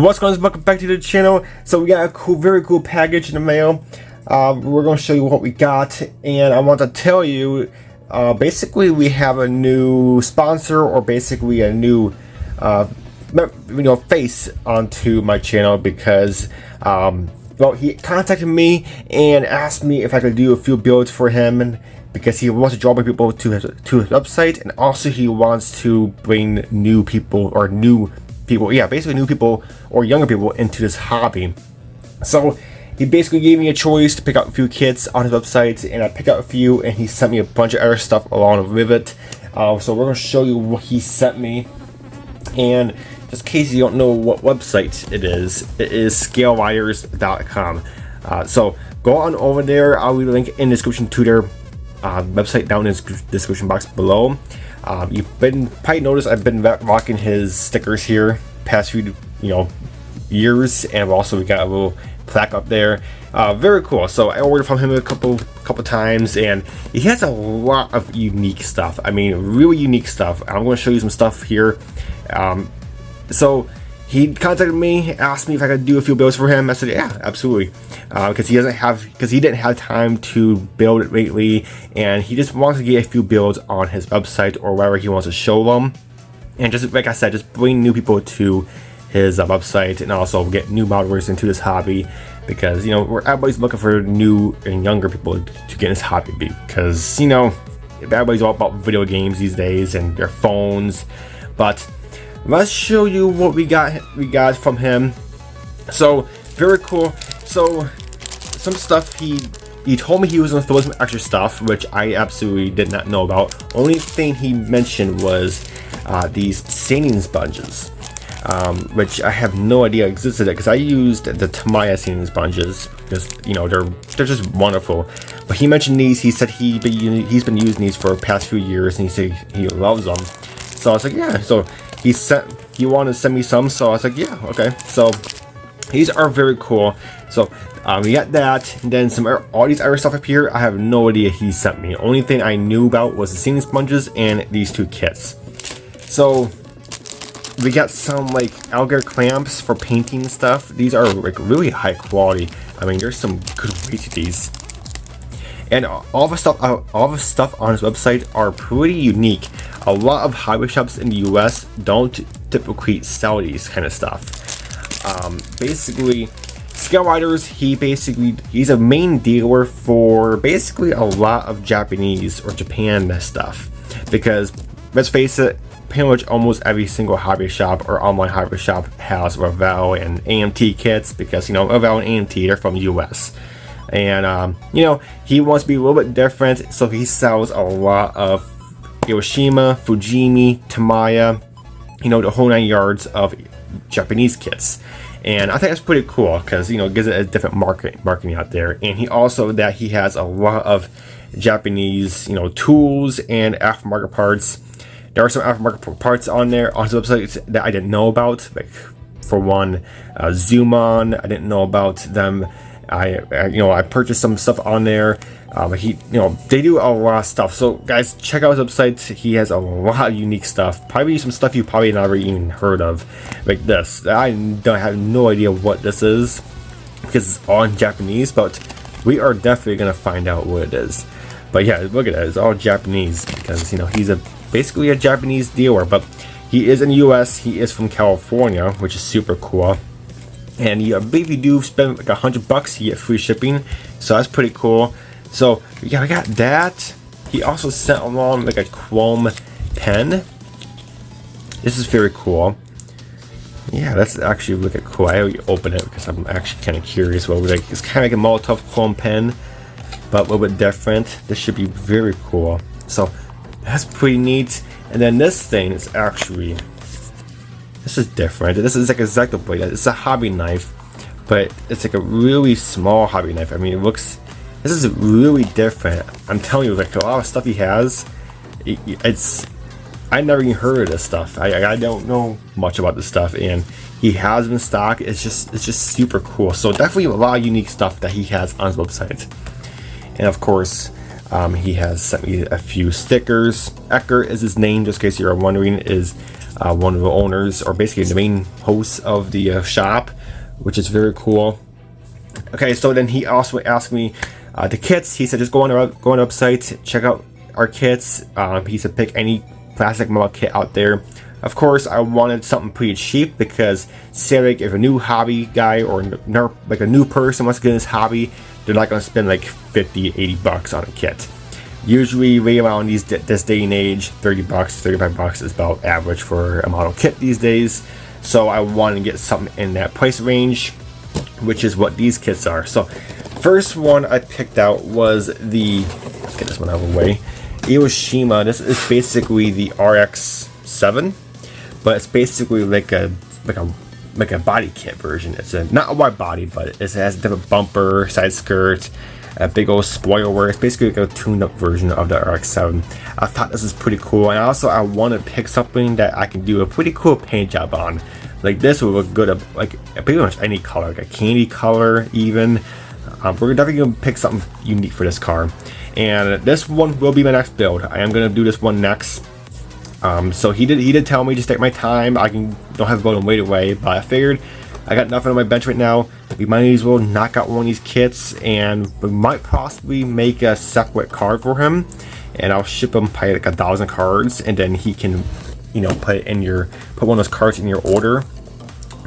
What's going on? Welcome back to the channel. So we got a very cool package in the mail. We're going to show you what we got, and I want to tell you, basically we have a new sponsor, or basically a new face onto my channel, because well, he contacted me and asked me if I could do a few builds for him, and because he wants to draw more people to his website, and also he wants to bring new people, basically new people or younger people into this hobby. So he basically gave me a choice to pick out a few kits on his website, and I picked out a few, and he sent me a bunch of other stuff along with it. So we're going to show you what he sent me, and just in case you don't know what website it is scalewriters.com. So go on over there. I'll leave a link in the description to their website down in the description box below. You've probably noticed I've been rocking his stickers here past few years, and also we got a little plaque up there. Very cool. So I ordered from him a couple times, and he has a lot of unique stuff. I mean, really unique stuff. I'm going to show you some stuff here. So he contacted me, asked me if I could do a few builds for him. I said, yeah, absolutely, because he didn't have time to build it lately, and he just wants to get a few builds on his website or wherever he wants to show them, and just like I said, just bring new people to his website, and also get new modelers into this hobby, because everybody's looking for new and younger people to get in this hobby, because everybody's all about video games these days and their phones. But let's show you what we got from him. So very cool. So some stuff he told me he was going to throw some extra stuff, which I absolutely did not know about. Only thing he mentioned was these sanding sponges, which I have no idea existed, because I used the N.Y.S sanding sponges, because they're just wonderful. But he mentioned these. He said he's been using these for the past few years, and he said he loves them. So I was like, yeah. So he wanted to send me some, so I was like, yeah, okay. So these are very cool. So we got that, and then all these other stuff up here, I have no idea he sent me. The only thing I knew about was the sanding sponges and these two kits. So we got some like alligator clamps for painting and stuff. These are like really high quality. I mean, there's some good weight to these. And all the stuff on his website are pretty unique. A lot of hobby shops in the U.S. don't typically sell these kind of stuff. Basically, Scale Writers, he's a main dealer for basically a lot of Japanese or Japan stuff, because let's face it, pretty much almost every single hobby shop or online hobby shop has Revell and AMT kits, because Revell and AMT, they're from the U.S. And he wants to be a little bit different, so he sells a lot of Hiroshima, Fujimi, Tamiya, the whole 9 yards of Japanese kits. And I think that's pretty cool, because it gives it a different marketing out there. And he has a lot of Japanese tools and aftermarket parts. There are some aftermarket parts on there on his website that I didn't know about. Like, for one, Zoom On, I didn't know about them. I purchased some stuff on there. They do a lot of stuff. So guys, check out his website. He has a lot of unique stuff. Probably some stuff you probably never even heard of, like this. I have no idea what this is, because it's all in Japanese, but we are definitely gonna find out what it is. But yeah, look at that. It's all Japanese, because he's basically a Japanese dealer, but he is in the U.S. He is from California, which is super cool. And I believe you do spend like $100, you get free shipping, so that's pretty cool. So yeah, we got that. He also sent along like a chrome pen. This is very cool. Yeah, that's actually really cool. I already opened it because I'm actually kind of curious. Well, it's kind of like a Molotov chrome pen, but a little bit different. This should be very cool. So that's pretty neat. And then this thing is actually, this is different. This is like a X-Acto blade. It's a hobby knife, but it's like a really small hobby knife. I mean, this is really different. I'm telling you, like a lot of stuff he has, I never even heard of this stuff. I don't know much about this stuff, and he has them in stock. It's just super cool. So definitely a lot of unique stuff that he has on his website. And of course, he has sent me a few stickers. Ecker is his name, just in case you're wondering. Is one of the owners, or basically the main host of the shop, which is very cool. Okay, so then he also asked me the kits. He said just go on our website, check out our kits. He said pick any plastic model kit out there. Of course, I wanted something pretty cheap because, say, like if a new hobby guy or like a new person wants to get in this hobby, they're not going to spend like 50, 80 bucks on a kit. Usually, right around this day and age, 30 bucks, 35 bucks is about average for a model kit these days. So I wanted to get something in that price range, which is what these kits are. So, first one I picked out was let's get this one out of the way. Iwashima. This is basically the RX-7. But it's basically like a body kit version. It's not a wide body, but it has a different bumper, side skirt, a big old spoiler. It's basically like a tuned-up version of the RX-7. I thought this is pretty cool, and also I want to pick something that I can do a pretty cool paint job on. Like this would look good, like pretty much any color, like a candy color even. We're definitely gonna pick something unique for this car, and this one will be my next build. I am gonna do this one next. So he did tell me just take my time. Don't have to go and wait away, but I figured I got nothing on my bench right now. We might as well knock out one of these kits, and we might possibly make a separate card for him, and I'll ship him probably like 1,000 cards, and then he can, put one of those cards in your order.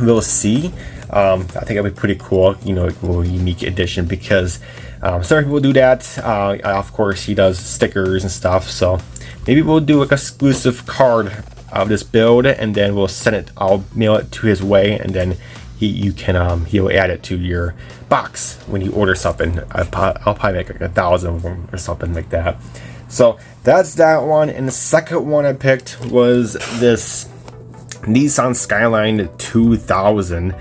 We'll see. I think it'll be pretty cool, like a little unique edition, because some people do that. Of course, he does stickers and stuff, so maybe we'll do like an exclusive card of this build, and then we'll send it. I'll mail it to his way, and then he'll add it to your box when you order something. I'll probably make like 1,000 of them or something like that. So that's that one. And the second one I picked was this Nissan Skyline 2000.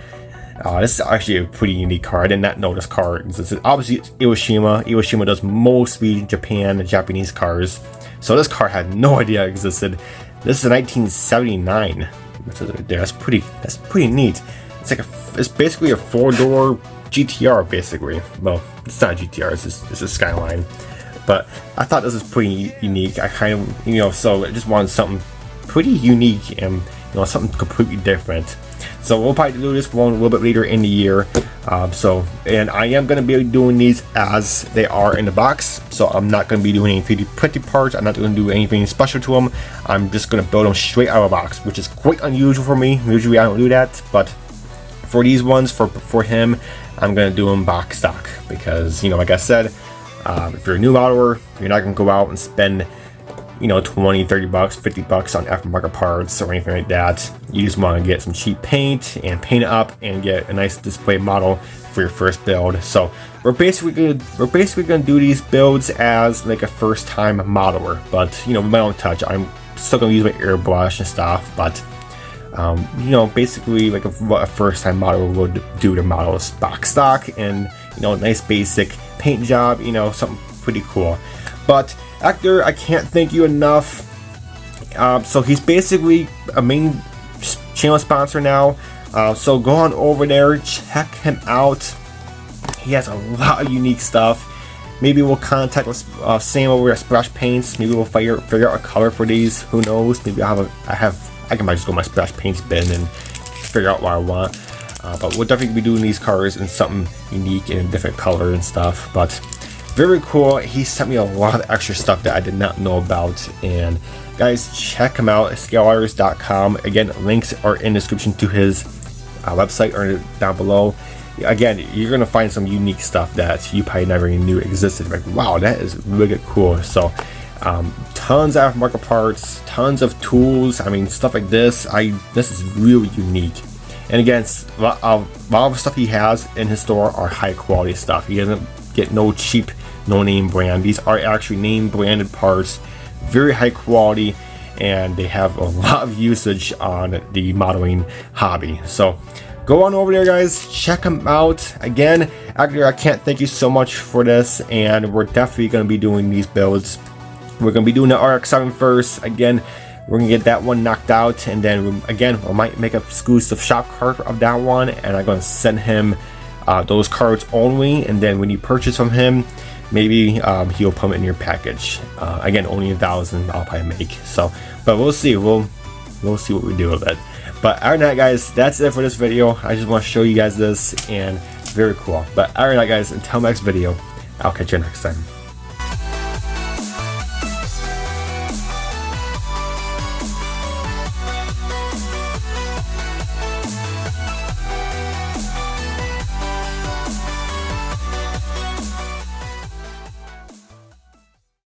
This is actually a pretty unique car. I did not know this car. Obviously, it's Iwashima. Iwashima does mostly Japanese cars. So this car had no idea it existed. This is a 1979. That's pretty neat. It's basically a 4-door GTR, basically. Well, it's not a GTR. It's a Skyline. But I thought this was pretty unique. I kind of, so I just wanted something pretty unique and something completely different. So we'll probably do this one a little bit later in the year. And I am going to be doing these as they are in the box. So I'm not going to be doing any 3D printed parts. I'm not going to do anything special to them. I'm just going to build them straight out of the box, which is quite unusual for me. Usually I don't do that, but for these ones, for him, I'm going to do them box stock, because like I said, if you're a new modeler, you're not going to go out and spend 20, 30 bucks, 50 bucks on aftermarket parts or anything like that. You just want to get some cheap paint and paint it up and get a nice display model for your first build. So we're basically gonna do these builds as like a first time modeler, but with my own touch. I'm still gonna use my airbrush and stuff, but basically like what a first time modeler would do to model is box stock and nice basic paint job, something pretty cool. But Hector, I can't thank you enough. So he's basically a main channel sponsor now. So go on over there, check him out. He has a lot of unique stuff. Maybe we'll contact Sam over at Splash Paints. Maybe we'll figure out a color for these. Who knows? Maybe I can just go to my Splash Paints bin and figure out what I want. But we'll definitely be doing these cars in something unique and a different color and stuff. But very cool. He sent me a lot of extra stuff that I did not know about. And guys, check him out at scaleartist.com. Again, links are in the description to his website or down below. Again, you're gonna find some unique stuff that you probably never even knew existed. Like, wow, that is really cool. So tons of aftermarket parts, tons of tools. I mean, stuff like this. This is really unique. And again, a lot of the stuff he has in his store are high quality stuff. He doesn't get no cheap, no name brand. These are actually name branded parts, very high quality, and they have a lot of usage on the modeling hobby. So go on over there, guys, check them out. Again, Hector, I can't thank you so much for this, and we're definitely going to be doing these builds. We're going to be doing the RX-7 first. Again, we're going to get that one knocked out, and then again, I might make an exclusive shop card of that one, and I'm going to send him those cards only, and then when you purchase from him, maybe he'll put them in your package. Again, only 1,000 I'll probably make. So, but we'll see. We'll we'll see what we do with it. But other than that, guys, that's it for this video. I just want to show you guys this, and very cool. But other than that, guys, until next video, I'll catch you next time.